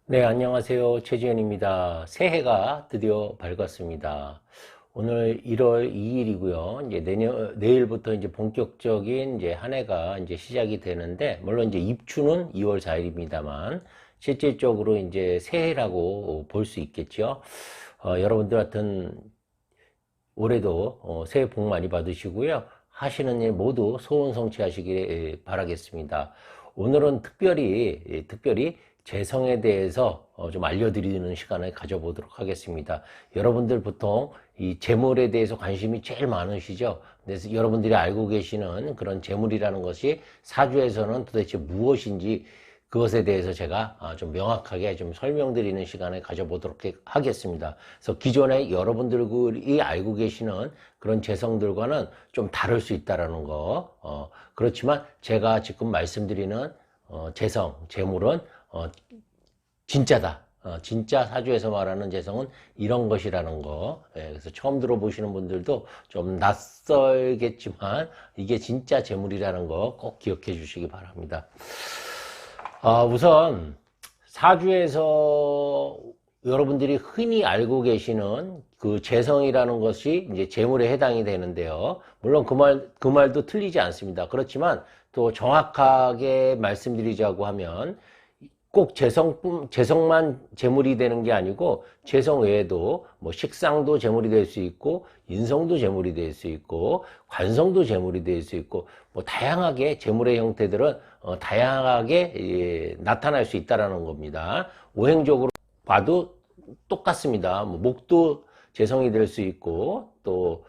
네, 안녕하세요. 최지현입니다. 새해가 드디어 밝았습니다. 오늘 1월 2일이고요. 이제 내일부터 이제 본격적인 이제 한 해가 이제 시작이 되는데, 물론 이제 입추는 2월 4일입니다만, 실질적으로 이제 새해라고 볼 수 있겠죠. 여러분들 같은 올해도 새해 복 많이 받으시고요. 하시는 일 모두 소원 성취하시길 바라겠습니다. 오늘은 특별히 재성에 대해서 좀 알려드리는 시간을 가져보도록 하겠습니다. 여러분들 보통 이 재물에 대해서 관심이 제일 많으시죠? 그래서 여러분들이 알고 계시는 그런 재물이라는 것이 사주에서는 도대체 무엇인지 그것에 대해서 제가 좀 명확하게 좀 설명드리는 시간을 가져보도록 하겠습니다. 그래서 기존에 여러분들이 알고 계시는 그런 재성들과는 좀 다를 수 있다는 거. 그렇지만 제가 지금 말씀드리는 재물은 진짜다. 진짜 사주에서 말하는 재성은 이런 것이라는 거. 그래서 처음 들어보시는 분들도 좀 낯설겠지만 이게 진짜 재물이라는 거 꼭 기억해 주시기 바랍니다. 우선 사주에서 여러분들이 흔히 알고 계시는 그 재성이라는 것이 이제 재물에 해당이 되는데요. 물론 그 말도 틀리지 않습니다. 그렇지만 또 정확하게 말씀드리자고 하면 꼭 재성만 재물이 되는 게 아니고 재성 외에도 뭐 식상도 재물이 될 수 있고 인성도 재물이 될 수 있고 관성도 재물이 될 수 있고 뭐 다양하게 재물의 형태들은 다양하게 나타날 수 있다라는 겁니다. 오행적으로 봐도 똑같습니다. 뭐 목도 재성이 될 수 있고 또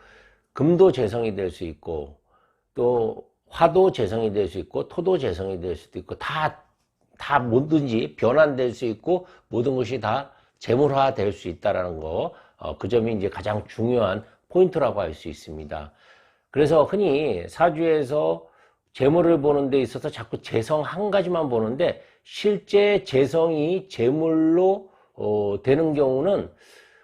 금도 재성이 될 수 있고 또 화도 재성이 될 수 있고 토도 재성이 될 수도 있고 다 뭐든지 변환될 수 있고 모든 것이 다 재물화 될 수 있다는 거. 그 점이 이제 가장 중요한 포인트라고 할 수 있습니다. 그래서 흔히 사주에서 재물을 보는 데 있어서 자꾸 재성 한 가지만 보는데 실제 재성이 재물로 되는 경우는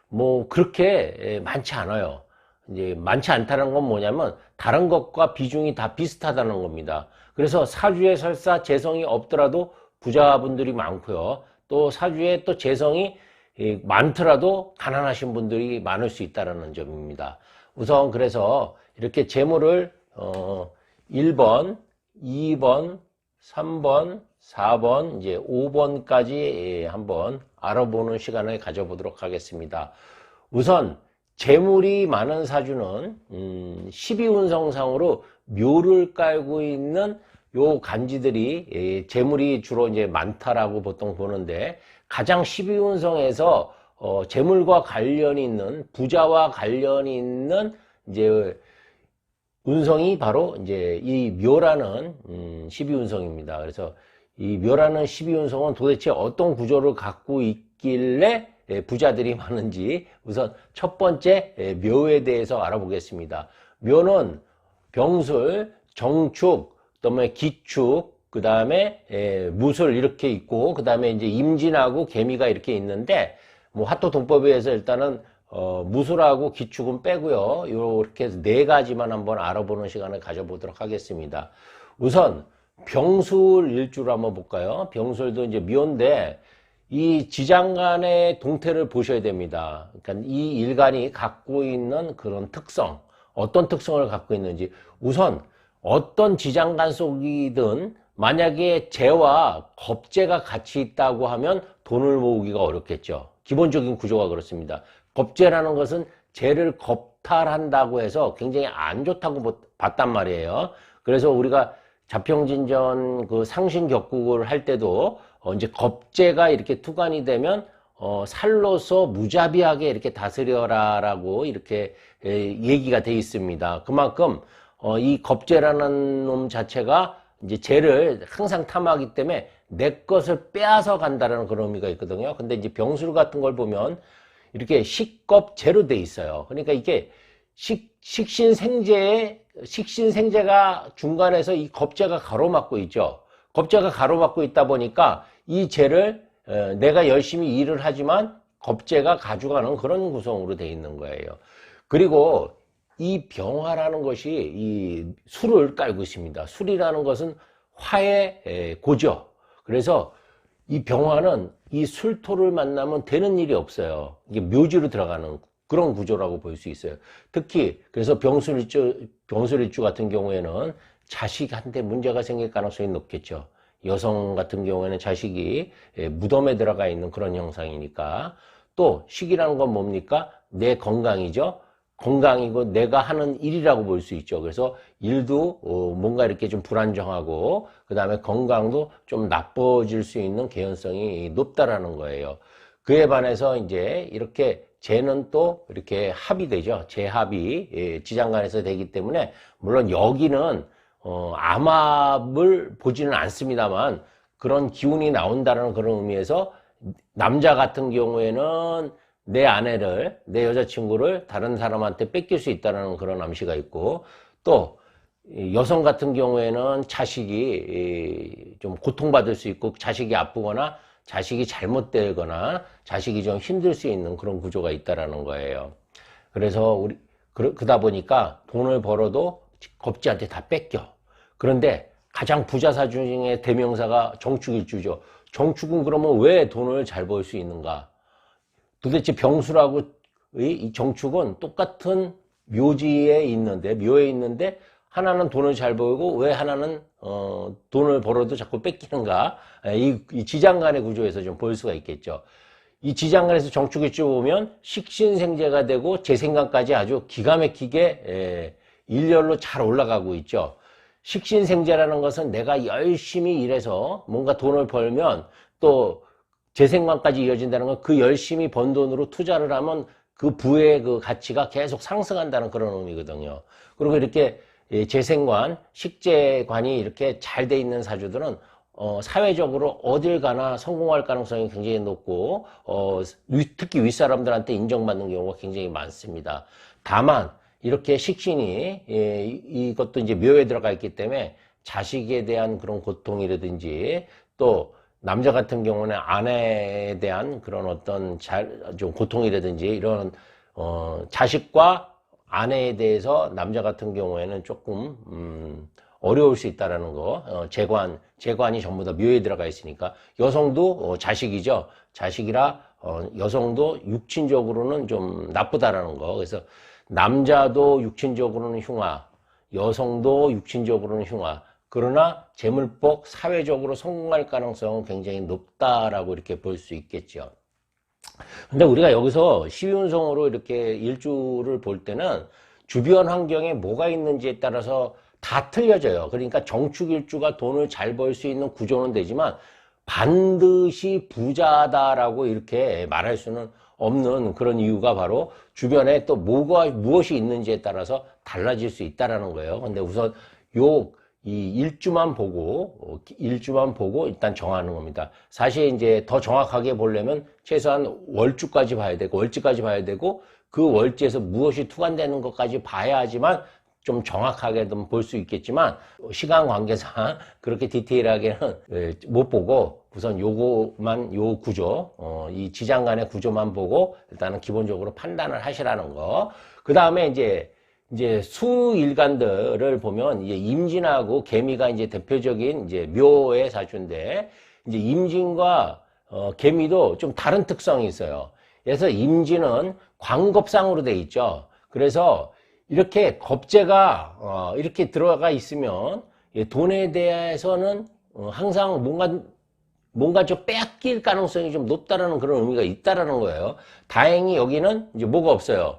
뭐 그렇게 많지 않아요. 이제 많지 않다는 건 뭐냐면 다른 것과 비중이 다 비슷하다는 겁니다. 그래서 사주에 설사 재성이 없더라도 부자분들이 많고요. 또 사주에 또 재성이 많더라도 가난하신 분들이 많을 수 있다는 점입니다. 우선 그래서 이렇게 재물을 1번, 2번, 3번, 4번, 이제 5번까지 한번 알아보는 시간을 가져보도록 하겠습니다. 우선 재물이 많은 사주는 12운성상으로 묘를 깔고 있는 요 간지들이 재물이 주로 이제 많다라고 보통 보는데 가장 12운성에서 재물과 관련이 있는 부자와 관련이 있는 이제 운성이 바로 이제 이 묘라는 12운성입니다. 그래서 이 묘라는 12운성은 도대체 어떤 구조를 갖고 있길래 부자들이 많은지 우선 첫 번째 묘에 대해서 알아보겠습니다. 묘는 병술, 정축, 그다음에 기축, 그다음에 무술 이렇게 있고 그다음에 이제 임진하고 개미가 이렇게 있는데 뭐 화토 돈법에 의해서 일단은 무술하고 기축은 빼고요. 이렇게 해서 네 가지만 한번 알아보는 시간을 가져보도록 하겠습니다. 우선 병술 일주를 한번 볼까요? 병술도 이제 묘인데 이 지장간의 동태를 보셔야 됩니다. 그러니까 이 일간이 갖고 있는 그런 특성, 어떤 특성을 갖고 있는지 우선 어떤 지장간 속이든 만약에 재와 겁재가 같이 있다고 하면 돈을 모으기가 어렵겠죠. 기본적인 구조가 그렇습니다. 겁재라는 것은 재를 겁탈한다고 해서 굉장히 안 좋다고 봤단 말이에요. 그래서 우리가 자평진전 그 상신격국을 할 때도 이제 겁재가 이렇게 투관이 되면 살로서 무자비하게 이렇게 다스려라라고 이렇게 얘기가 돼 있습니다. 그만큼 이 겁재라는 놈 자체가 이제 재를 항상 탐하기 때문에 내 것을 빼앗아 간다는 그런 의미가 있거든요. 근데 이제 병술 같은 걸 보면 이렇게 식겁재로 돼 있어요. 그러니까 이게 식신생재가 중간에서 이 겁재가 가로막고 있죠. 겁재가 가로막고 있다 보니까 이 재를 내가 열심히 일을 하지만 겁재가 가져가는 그런 구성으로 돼 있는 거예요. 그리고 이 병화라는 것이 이 술을 깔고 있습니다. 술이라는 것은 화의 고죠. 그래서 이 병화는 이 술토를 만나면 되는 일이 없어요. 이게 묘지로 들어가는 그런 구조라고 볼 수 있어요. 특히 그래서 병술일주 같은 경우에는 자식한테 문제가 생길 가능성이 높겠죠. 여성 같은 경우에는 자식이 무덤에 들어가 있는 그런 형상이니까. 또 식이라는 건 뭡니까? 내 건강이죠. 건강이고 내가 하는 일이라고 볼 수 있죠. 그래서 일도 뭔가 이렇게 좀 불안정하고 그 다음에 건강도 좀 나빠질 수 있는 개연성이 높다라는 거예요. 그에 반해서 이제 이렇게 재는 또 이렇게 합이 되죠. 재합이 지장간에서 되기 때문에 물론 여기는 암합을 보지는 않습니다만 그런 기운이 나온다는 그런 의미에서 남자 같은 경우에는 내 아내를, 내 여자친구를 다른 사람한테 뺏길 수 있다는 그런 암시가 있고, 또 여성 같은 경우에는 자식이 좀 고통받을 수 있고, 자식이 아프거나 자식이 잘못되거나 자식이 좀 힘들 수 있는 그런 구조가 있다라는 거예요. 그래서 그러다 보니까 돈을 벌어도 겁지한테 다 뺏겨. 그런데 가장 부자사 중에 대명사가 정축일주죠. 정축은 그러면 왜 돈을 잘 벌 수 있는가? 도대체 병수라고 이 정축은 똑같은 묘지에 있는데 묘에 있는데 하나는 돈을 잘 벌고 왜 하나는 돈을 벌어도 자꾸 뺏기는가? 이 지장간의 구조에서 좀 볼 수가 있겠죠. 이 지장간에서 정축일주 보면 식신생재가 되고 재생간까지 아주 기가 막히게 일렬로 잘 올라가고 있죠. 식신생재라는 것은 내가 열심히 일해서 뭔가 돈을 벌면 또 재생관까지 이어진다는 건 그 열심히 번 돈으로 투자를 하면 그 부의 그 가치가 계속 상승한다는 그런 의미거든요. 그리고 이렇게 재생관, 식재관이 이렇게 잘 돼 있는 사주들은 사회적으로 어딜 가나 성공할 가능성이 굉장히 높고 특히 윗사람들한테 인정받는 경우가 굉장히 많습니다. 다만 이렇게 식신이 이것도 이제 묘에 들어가 있기 때문에 자식에 대한 그런 고통이라든지 또 남자 같은 경우는 아내에 대한 그런 어떤 좀 고통이라든지 이런 자식과 아내에 대해서 남자 같은 경우에는 조금 어려울 수 있다라는 거. 재관이 전부 다 묘에 들어가 있으니까 여성도 자식이죠. 자식이라 여성도 육친적으로는 좀 나쁘다라는 거. 그래서 남자도 육친적으로는 흉화, 여성도 육친적으로는 흉화. 그러나 재물복 사회적으로 성공할 가능성은 굉장히 높다라고 이렇게 볼 수 있겠죠. 근데 우리가 여기서 시운성으로 이렇게 일주를 볼 때는 주변 환경에 뭐가 있는지에 따라서 다 틀려져요. 그러니까 정축일주가 돈을 잘 벌 수 있는 구조는 되지만 반드시 부자다라고 이렇게 말할 수는 없는 그런 이유가 바로 주변에 또 무엇이 있는지에 따라서 달라질 수 있다라는 거예요. 근데 우선 이 일주만 보고 일단 정하는 겁니다. 사실 이제 더 정확하게 보려면 최소한 월주까지 봐야 되고 월지까지 봐야 되고 그 월지에서 무엇이 투관되는 것까지 봐야지만 좀 정확하게 좀 볼 수 있겠지만 시간 관계상 그렇게 디테일하게는 못 보고 우선 요 구조, 이 지장간의 구조만 보고 일단은 기본적으로 판단을 하시라는 거. 그 다음에 이제 수일간들을 보면 이제 임진하고 개미가 이제 대표적인 이제 묘의 사주인데 이제 임진과 개미도 좀 다른 특성이 있어요. 그래서 임진은 광겁상으로 돼 있죠. 그래서 이렇게 겁재가 이렇게 들어가 있으면 돈에 대해서는 항상 뭔가 좀 빼앗길 가능성이 좀 높다라는 그런 의미가 있다라는 거예요. 다행히 여기는 이제 뭐가 없어요.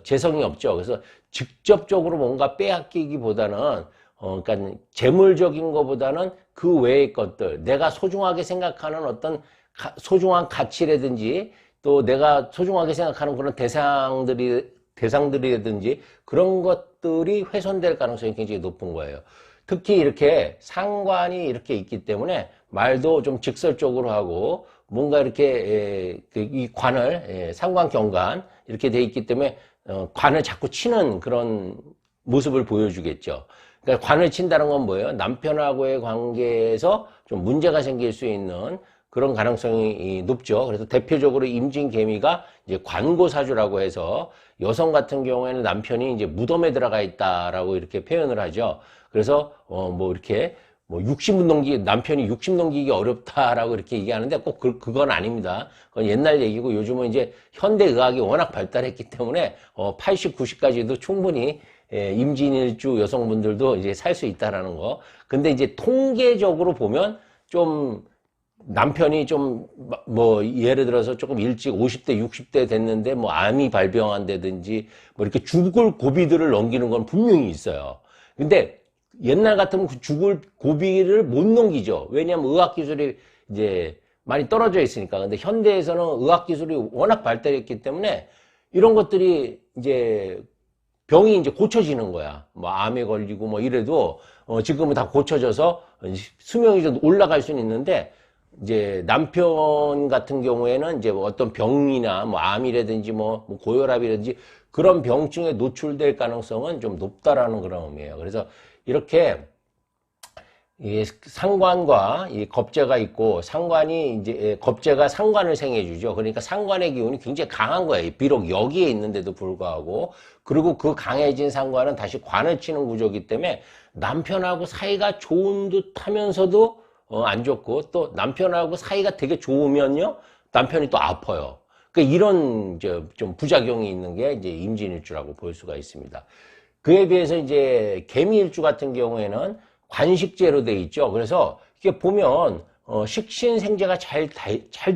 재성이 없죠. 그래서 직접적으로 뭔가 빼앗기기보다는 그러니까 재물적인 것보다는 그 외의 것들, 내가 소중하게 생각하는 어떤 소중한 가치라든지 또 내가 소중하게 생각하는 그런 대상들이라든지 그런 것들이 훼손될 가능성이 굉장히 높은 거예요. 특히 이렇게 상관이 이렇게 있기 때문에 말도 좀 직설적으로 하고 뭔가 이렇게 이 관을 상관 경관 이렇게 돼 있기 때문에 관을 자꾸 치는 그런 모습을 보여주겠죠. 그러니까 관을 친다는 건 뭐예요? 남편하고의 관계에서 좀 문제가 생길 수 있는 그런 가능성이 높죠. 그래서 대표적으로 임진개미가 이제 관고사주라고 해서 여성 같은 경우에는 남편이 이제 무덤에 들어가 있다라고 이렇게 표현을 하죠. 그래서 뭐 이렇게 뭐 60 넘기, 남편이 60 넘기기 어렵다라고 이렇게 얘기하는데 꼭 그건 아닙니다. 그건 옛날 얘기고 요즘은 이제 현대의학이 워낙 발달했기 때문에 80, 90까지도 충분히 임진일주 여성분들도 이제 살 수 있다라는 거. 근데 이제 통계적으로 보면 좀 남편이 좀 뭐 예를 들어서 조금 일찍 50대 60대 됐는데 뭐 암이 발병한다든지 뭐 이렇게 죽을 고비들을 넘기는 건 분명히 있어요. 근데 옛날 같으면 그 죽을 고비를 못 넘기죠. 왜냐하면 의학 기술이 이제 많이 떨어져 있으니까. 근데 현대에서는 의학 기술이 워낙 발달했기 때문에 이런 것들이 이제 병이 이제 고쳐지는 거야. 뭐 암에 걸리고 뭐 이래도 지금은 다 고쳐져서 수명이 좀 올라갈 수는 있는데 이제 남편 같은 경우에는 이제 뭐 어떤 병이나 뭐 암이라든지 뭐 고혈압이라든지 그런 병증에 노출될 가능성은 좀 높다라는 그런 의미예요. 그래서 이렇게 이 상관과 이 겁재가 있고 상관이 이제 겁재가 상관을 생해주죠. 그러니까 상관의 기운이 굉장히 강한 거예요. 비록 여기에 있는데도 불구하고. 그리고 그 강해진 상관은 다시 관을 치는 구조이기 때문에 남편하고 사이가 좋은 듯 하면서도 안 좋고 또 남편하고 사이가 되게 좋으면요 남편이 또 아파요. 그러니까 이런 이제 좀 부작용이 있는 게 이제 임진일주라고 볼 수가 있습니다. 그에 비해서 이제 개미일주 같은 경우에는 관식제로 돼 있죠. 그래서 이게 보면 식신생재가 잘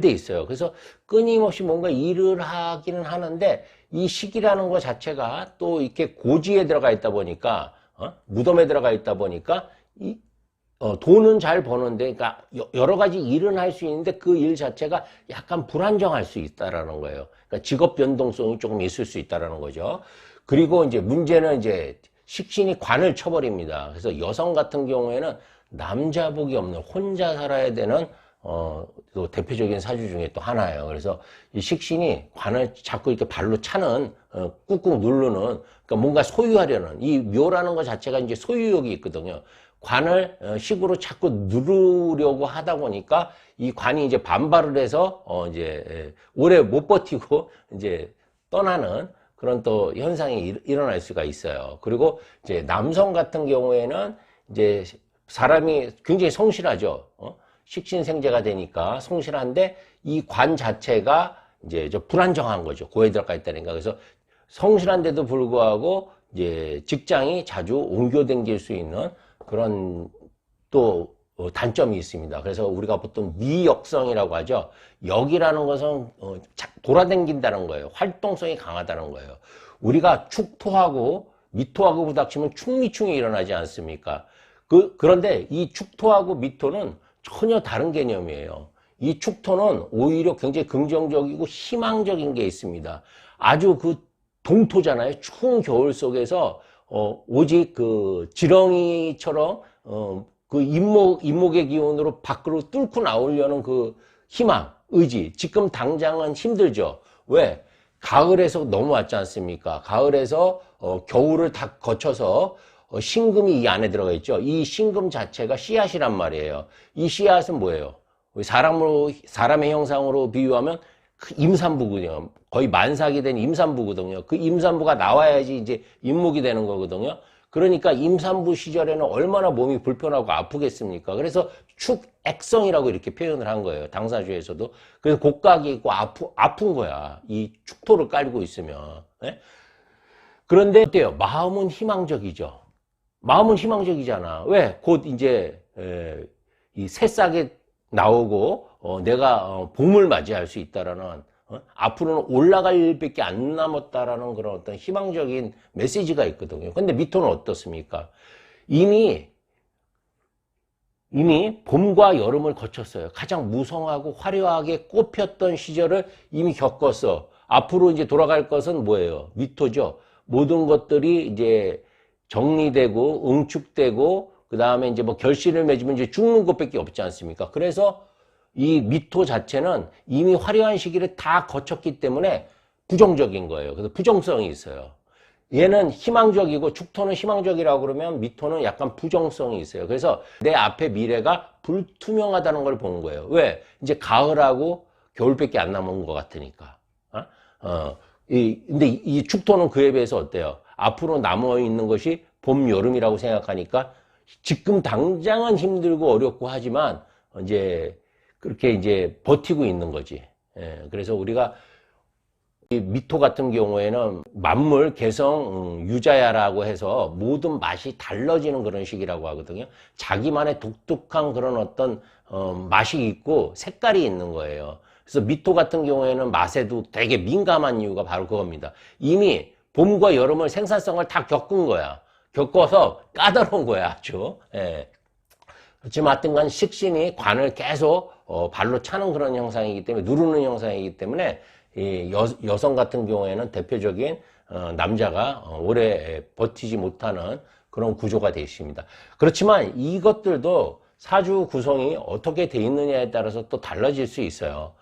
돼 있어요. 그래서 끊임없이 뭔가 일을 하기는 하는데 이 식이라는 것 자체가 또 이렇게 고지에 들어가 있다 보니까 무덤에 들어가 있다 보니까 돈은 잘 버는데, 그러니까 여러 가지 일은 할 수 있는데 그 일 자체가 약간 불안정할 수 있다라는 거예요. 그러니까 직업 변동성이 조금 있을 수 있다라는 거죠. 그리고 이제 문제는 이제 식신이 관을 쳐버립니다. 그래서 여성 같은 경우에는 남자복이 없는 혼자 살아야 되는 또 대표적인 사주 중에 또 하나예요. 그래서 이 식신이 관을 자꾸 이렇게 발로 차는 꾹꾹 누르는 그러니까 뭔가 소유하려는 이 묘라는 것 자체가 이제 소유욕이 있거든요. 관을 식으로 자꾸 누르려고 하다 보니까 이 관이 이제 반발을 해서 이제 오래 못 버티고 이제 떠나는 그런 또 현상이 일어날 수가 있어요. 그리고 이제 남성 같은 경우에는 이제 사람이 굉장히 성실하죠. 식신생재가 되니까 성실한데 이 관 자체가 이제 불안정한 거죠. 고에 들어가 있다니까. 그래서 성실한데도 불구하고 이제 직장이 자주 옮겨 다닐 수 있는 그런 또 단점이 있습니다. 그래서 우리가 보통 미역성이라고 하죠. 역이라는 것은 돌아다닌다는 거예요. 활동성이 강하다는 거예요. 우리가 축토하고 미토하고 부닥치면 축미충이 일어나지 않습니까? 그런데 이 축토하고 미토는 전혀 다른 개념이에요. 이 축토는 오히려 굉장히 긍정적이고 희망적인 게 있습니다. 아주 그 동토잖아요. 추운 겨울 속에서 오직 그 지렁이처럼 그 잇목의 기운으로 밖으로 뚫고 나오려는 그 희망, 의지. 지금 당장은 힘들죠. 왜? 가을에서 넘어왔지 않습니까? 가을에서 겨울을 다 거쳐서 신금이 이 안에 들어가 있죠. 이 신금 자체가 씨앗이란 말이에요. 이 씨앗은 뭐예요? 사람의 형상으로 비유하면 그 임산부거든요. 거의 만삭이 된 임산부거든요. 그 임산부가 나와야지 이제 임목이 되는 거거든요. 그러니까 임산부 시절에는 얼마나 몸이 불편하고 아프겠습니까? 그래서 축액성이라고 이렇게 표현을 한 거예요. 당사주에서도. 그래서 곡각이 있고 아픈 거야. 이 축토를 깔고 있으면. 네? 그런데 어때요? 마음은 희망적이죠. 마음은 희망적이잖아. 왜? 곧 이제 이 새싹이 나오고 내가 봄을 맞이할 수 있다라는 앞으로는 올라갈 일밖에 안 남았다라는 그런 어떤 희망적인 메시지가 있거든요. 근데 미토는 어떻습니까? 이미 봄과 여름을 거쳤어요. 가장 무성하고 화려하게 꽃폈던 시절을 이미 겪었어. 앞으로 이제 돌아갈 것은 뭐예요? 미토죠. 모든 것들이 이제 정리되고 응축되고 그 다음에 이제 뭐 결실을 맺으면 이제 죽는 것밖에 없지 않습니까? 그래서 이 미토 자체는 이미 화려한 시기를 다 거쳤기 때문에 부정적인 거예요. 그래서 부정성이 있어요. 얘는 희망적이고 축토는 희망적이라고 그러면 미토는 약간 부정성이 있어요. 그래서 내 앞에 미래가 불투명하다는 걸 보는 거예요. 왜? 이제 가을하고 겨울밖에 안 남은 것 같으니까. 근데 이 축토는 그에 비해서 어때요? 앞으로 남아있는 것이 봄, 여름이라고 생각하니까 지금 당장은 힘들고 어렵고 하지만 이제 그렇게 이제 버티고 있는 거지. 예, 그래서 우리가 이 미토 같은 경우에는 만물 개성 유자야라고 해서 모든 맛이 달라지는 그런 식이라고 하거든요. 자기만의 독특한 그런 어떤 맛이 있고 색깔이 있는 거예요. 그래서 미토 같은 경우에는 맛에도 되게 민감한 이유가 바로 그겁니다. 이미 봄과 여름을 생산성을 다 겪은 거야. 겪어서 까다로운 거야, 아주. 예. 그렇지만 하여튼간 식신이 관을 계속 발로 차는 그런 형상이기 때문에, 누르는 형상이기 때문에 이 여성 같은 경우에는 대표적인 남자가 오래 버티지 못하는 그런 구조가 되어 있습니다. 그렇지만 이것들도 사주 구성이 어떻게 되어 있느냐에 따라서 또 달라질 수 있어요.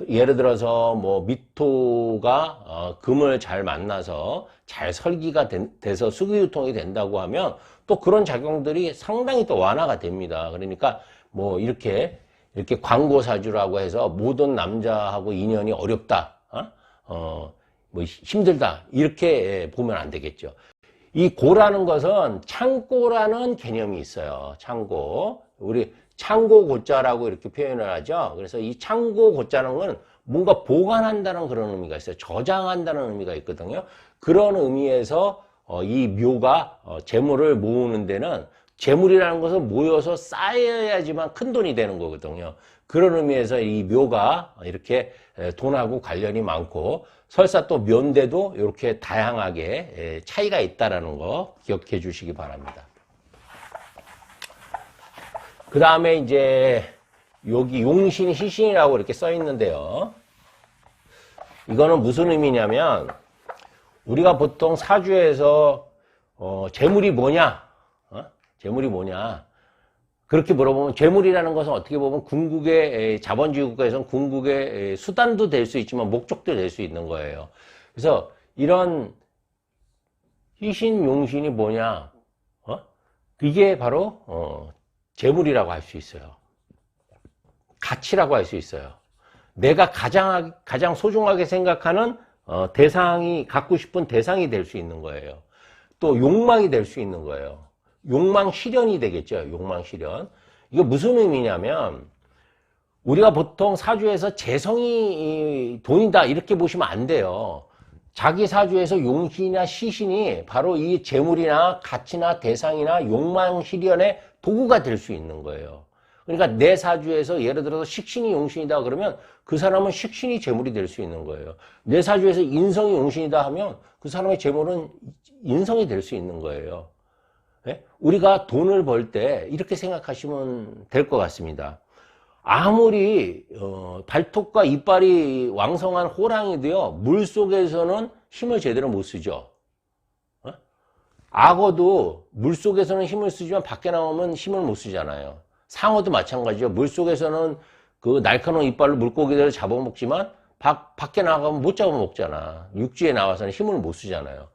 예를 들어서 뭐 미토가 금을 잘 만나서 잘 설기가 돼서 수기유통이 된다고 하면 또 그런 작용들이 상당히 또 완화가 됩니다. 그러니까 뭐 이렇게 광고 사주라고 해서 모든 남자하고 인연이 어렵다, 뭐 힘들다 이렇게 보면 안 되겠죠. 이 고라는 것은 창고라는 개념이 있어요. 창고. 우리 창고 고자라고 이렇게 표현을 하죠. 그래서 이 창고 고자는 건 뭔가 보관한다는 그런 의미가 있어요. 저장한다는 의미가 있거든요. 그런 의미에서 이 묘가 재물을 모으는 데는, 재물이라는 것은 모여서 쌓여야지만 큰 돈이 되는 거거든요. 그런 의미에서 이 묘가 이렇게 돈하고 관련이 많고, 설사 또 묘인데도 이렇게 다양하게 차이가 있다는 거 기억해 주시기 바랍니다. 그 다음에 이제 여기 용신, 희신이라고 이렇게 써 있는데요. 이거는 무슨 의미냐면, 우리가 보통 사주에서 재물이 뭐냐? 재물이 뭐냐? 그렇게 물어보면, 재물이라는 것은 어떻게 보면 궁극의, 자본주의 국가에서는 궁극의 수단도 될 수 있지만 목적도 될 수 있는 거예요. 그래서 이런 희신, 용신이 뭐냐? 이게 바로 재물이라고 할 수 있어요. 가치라고 할 수 있어요. 내가 가장 소중하게 생각하는 대상이, 갖고 싶은 대상이 될 수 있는 거예요. 또 욕망이 될 수 있는 거예요. 욕망 실현이 되겠죠. 욕망 실현. 이거 무슨 의미냐면, 우리가 보통 사주에서 재성이 돈이다 이렇게 보시면 안 돼요. 자기 사주에서 용신이나 시신이 바로 이 재물이나 가치나 대상이나 욕망 실현의 도구가 될 수 있는 거예요. 그러니까 내 사주에서 예를 들어서 식신이 용신이다 그러면 그 사람은 식신이 재물이 될 수 있는 거예요. 내 사주에서 인성이 용신이다 하면 그 사람의 재물은 인성이 될 수 있는 거예요. 네? 우리가 돈을 벌 때 이렇게 생각하시면 될 것 같습니다. 아무리 발톱과 이빨이 왕성한 호랑이도요, 물속에서는 힘을 제대로 못 쓰죠. 악어도 물속에서는 힘을 쓰지만 밖에 나오면 힘을 못 쓰잖아요. 상어도 마찬가지죠. 물속에서는 그 날카로운 이빨로 물고기들을 잡아먹지만 밖에 나가면 못 잡아먹잖아. 육지에 나와서는 힘을 못 쓰잖아요.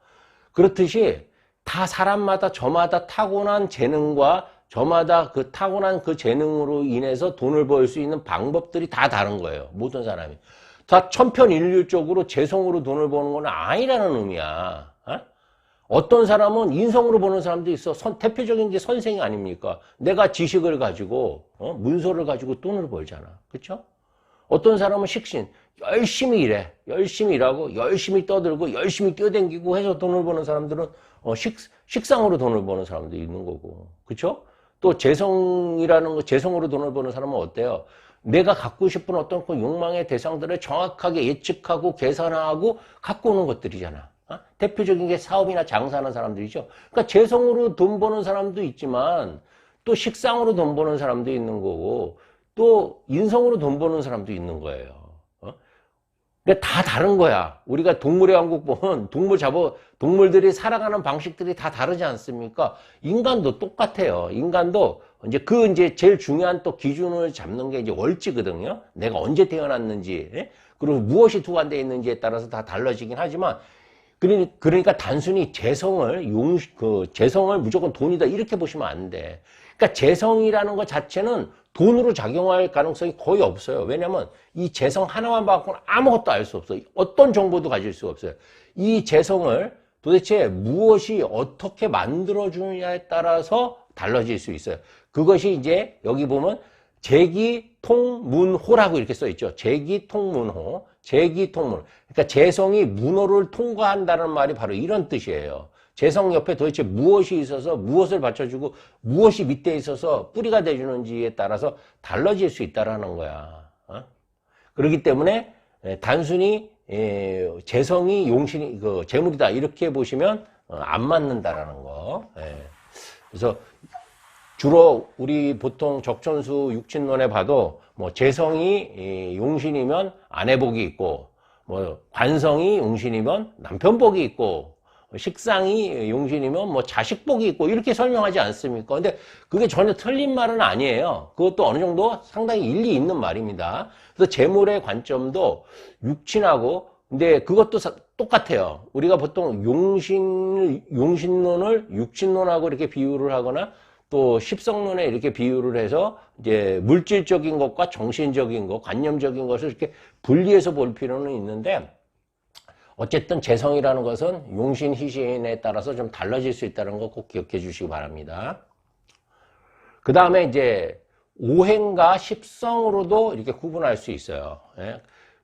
그렇듯이 다 사람마다 저마다 타고난 재능과 저마다 그 타고난 그 재능으로 인해서 돈을 벌 수 있는 방법들이 다 다른 거예요. 모든 사람이. 다 천편일률적으로 재성으로 돈을 버는 건 아니라는 의미야. 어떤 사람은 인성으로 버는 사람도 있어. 대표적인 게 선생이 아닙니까? 내가 지식을 가지고 문서를 가지고 돈을 벌잖아. 그렇죠? 어떤 사람은 식신, 열심히 일해. 열심히 일하고 열심히 떠들고 열심히 뛰어댕기고 해서 돈을 버는 사람들은 식상으로 돈을 버는 사람도 있는 거고. 그렇죠? 또 재성이라는 거, 재성으로 돈을 버는 사람은 어때요? 내가 갖고 싶은 어떤 그 욕망의 대상들을 정확하게 예측하고 계산하고 갖고 오는 것들이잖아. 대표적인 게 사업이나 장사하는 사람들이죠. 그러니까 재성으로 돈 버는 사람도 있지만 또 식상으로 돈 버는 사람도 있는 거고 또 인성으로 돈 버는 사람도 있는 거예요. 근데 다 다른 거야. 우리가 동물의 왕국 보면 동물들이 살아가는 방식들이 다 다르지 않습니까? 인간도 똑같아요. 인간도 이제 제일 중요한 또 기준을 잡는 게 이제 월지거든요. 내가 언제 태어났는지, 그리고 무엇이 투과되어 있는지에 따라서 다 달라지긴 하지만, 그러니까 단순히 재성을 무조건 돈이다 이렇게 보시면 안 돼. 그러니까 재성이라는 것 자체는 돈으로 작용할 가능성이 거의 없어요. 왜냐면 이 재성 하나만 갖고는 아무것도 알 수 없어요. 어떤 정보도 가질 수 없어요. 이 재성을 도대체 무엇이 어떻게 만들어주느냐에 따라서 달라질 수 있어요. 그것이 이제 여기 보면 재기통문호라고 이렇게 써 있죠. 재기통문호, 재기통문. 그러니까 재성이 문호를 통과한다는 말이 바로 이런 뜻이에요. 재성 옆에 도대체 무엇이 있어서 무엇을 받쳐주고 무엇이 밑에 있어서 뿌리가 돼주는지에 따라서 달라질 수 있다라는 거야. 그렇기 때문에 단순히 재성이 용신이 재물이다 이렇게 보시면 안 맞는다라는 거. 그래서 주로 우리 보통 적천수 육친론에 봐도 뭐 재성이 용신이면 아내복이 있고, 뭐 관성이 용신이면 남편복이 있고, 식상이 용신이면 뭐 자식복이 있고 이렇게 설명하지 않습니까? 근데 그게 전혀 틀린 말은 아니에요. 그것도 어느 정도 상당히 일리 있는 말입니다. 그래서 재물의 관점도 육친하고, 근데 그것도 똑같아요. 우리가 보통 용신론을 육친론하고 이렇게 비유를 하거나 또 십성론에 이렇게 비유를 해서 이제 물질적인 것과 정신적인 것, 관념적인 것을 이렇게 분리해서 볼 필요는 있는데, 어쨌든 재성이라는 것은 용신, 희신에 따라서 좀 달라질 수 있다는 거 꼭 기억해 주시기 바랍니다. 그 다음에 이제 오행과 십성으로도 이렇게 구분할 수 있어요.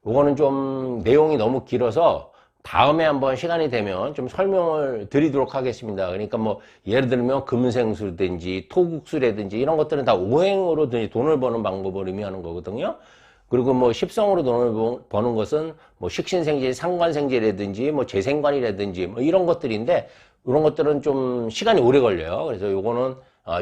이거는 좀 내용이 너무 길어서 다음에 한번 시간이 되면 좀 설명을 드리도록 하겠습니다. 그러니까 뭐 예를 들면 금생수라든지 토국수라든지 이런 것들은 다 오행으로 돈을 버는 방법을 의미하는 거거든요. 그리고 뭐 십성으로 돈을 버는 것은 뭐 식신생재, 상관생재라든지 뭐 재생관이라든지 뭐 이런 것들인데, 이런 것들은 좀 시간이 오래 걸려요. 그래서 요거는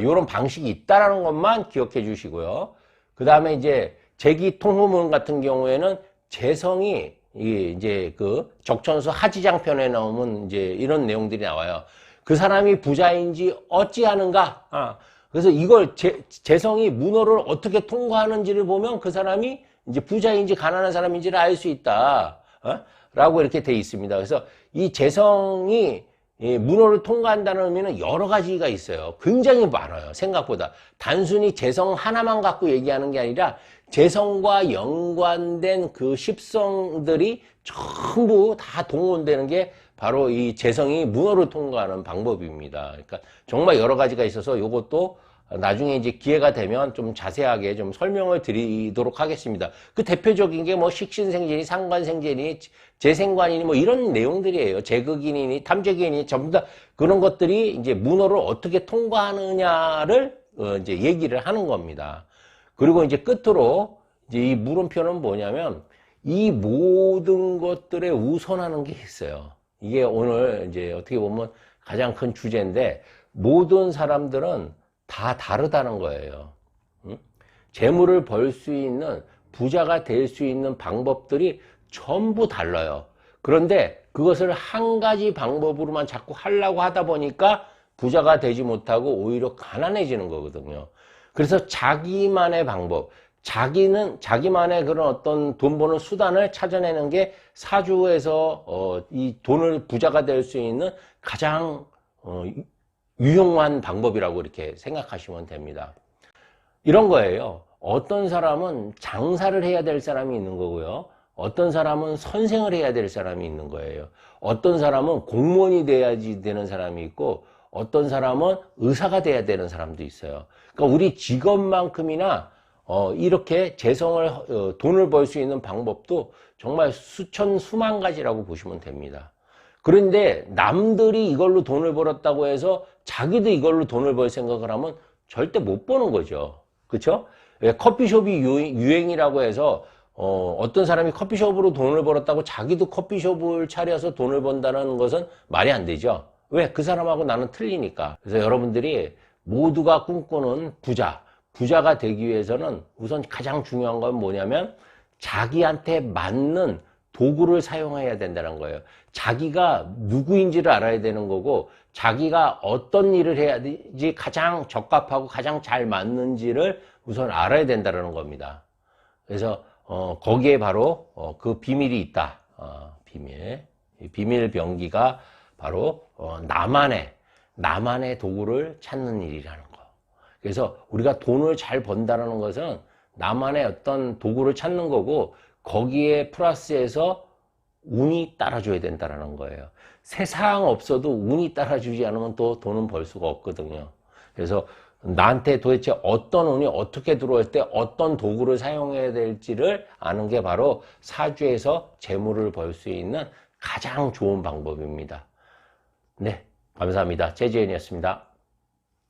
요런 방식이 있다라는 것만 기억해 주시고요. 그 다음에 이제 재기통후문 같은 경우에는 재성이 이제 그 적천수 하지장편에 나오면 이제 이런 내용들이 나와요. 그 사람이 부자인지 어찌하는가. 그래서 이걸 재성이 문호를 어떻게 통과하는지를 보면 그 사람이 이제 부자인지 가난한 사람인지를 알 수 있다. 라고 이렇게 돼 있습니다. 그래서 이 재성이 문호를 통과한다는 의미는 여러 가지가 있어요. 굉장히 많아요. 생각보다. 단순히 재성 하나만 갖고 얘기하는 게 아니라 재성과 연관된 그 십성들이 전부 다 동원되는 게 바로 이 재성이 문호를 통과하는 방법입니다. 그러니까 정말 여러 가지가 있어서 이것도 나중에 이제 기회가 되면 좀 자세하게 좀 설명을 드리도록 하겠습니다. 그 대표적인 게 뭐 식신생재니 상관생재니 재생관이니 뭐 이런 내용들이에요. 재극인이니 탐재기인이 전부 다 그런 것들이 이제 문호를 어떻게 통과하느냐를 이제 얘기를 하는 겁니다. 그리고 이제 끝으로 이제 이 물음표는 뭐냐면 이 모든 것들에 우선하는 게 있어요. 이게 오늘 이제 어떻게 보면 가장 큰 주제인데, 모든 사람들은 다 다르다는 거예요. 재물을 벌 수 있는, 부자가 될 수 있는 방법들이 전부 달라요. 그런데 그것을 한 가지 방법으로만 자꾸 하려고 하다 보니까 부자가 되지 못하고 오히려 가난해지는 거거든요. 그래서 자기만의 방법, 자기만의 그런 어떤 돈 버는 수단을 찾아내는 게 사주에서 이 돈을 부자가 될 수 있는 가장 유용한 방법이라고 이렇게 생각하시면 됩니다. 이런 거예요. 어떤 사람은 장사를 해야 될 사람이 있는 거고요. 어떤 사람은 선생을 해야 될 사람이 있는 거예요. 어떤 사람은 공무원이 돼야지 되는 사람이 있고, 어떤 사람은 의사가 돼야 되는 사람도 있어요. 그러니까 우리 직업만큼이나 이렇게 재성을 돈을 벌 수 있는 방법도 정말 수천 수만 가지라고 보시면 됩니다. 그런데 남들이 이걸로 돈을 벌었다고 해서 자기도 이걸로 돈을 벌 생각을 하면 절대 못 버는 거죠. 그렇죠? 커피숍이 유행이라고 해서 어떤 사람이 커피숍으로 돈을 벌었다고 자기도 커피숍을 차려서 돈을 번다는 것은 말이 안 되죠. 왜? 그 사람하고 나는 틀리니까. 그래서 여러분들이 모두가 꿈꾸는 부자가 되기 위해서는 우선 가장 중요한 건 뭐냐면 자기한테 맞는 도구를 사용해야 된다는 거예요. 자기가 누구인지를 알아야 되는 거고, 자기가 어떤 일을 해야지 가장 적합하고 가장 잘 맞는지를 우선 알아야 된다는 겁니다. 그래서 거기에 바로 그 비밀이 있다. 비밀 병기가 바로 나만의 도구를 찾는 일이라는 거. 그래서 우리가 돈을 잘 번다는 것은 나만의 어떤 도구를 찾는 거고, 거기에 플러스해서 운이 따라줘야 된다는 거예요. 세상 없어도 운이 따라주지 않으면 또 돈은 벌 수가 없거든요. 그래서 나한테 도대체 어떤 운이 어떻게 들어올 때 어떤 도구를 사용해야 될지를 아는 게 바로 사주에서 재물을 벌 수 있는 가장 좋은 방법입니다. 네, 감사합니다. 최지현이었습니다.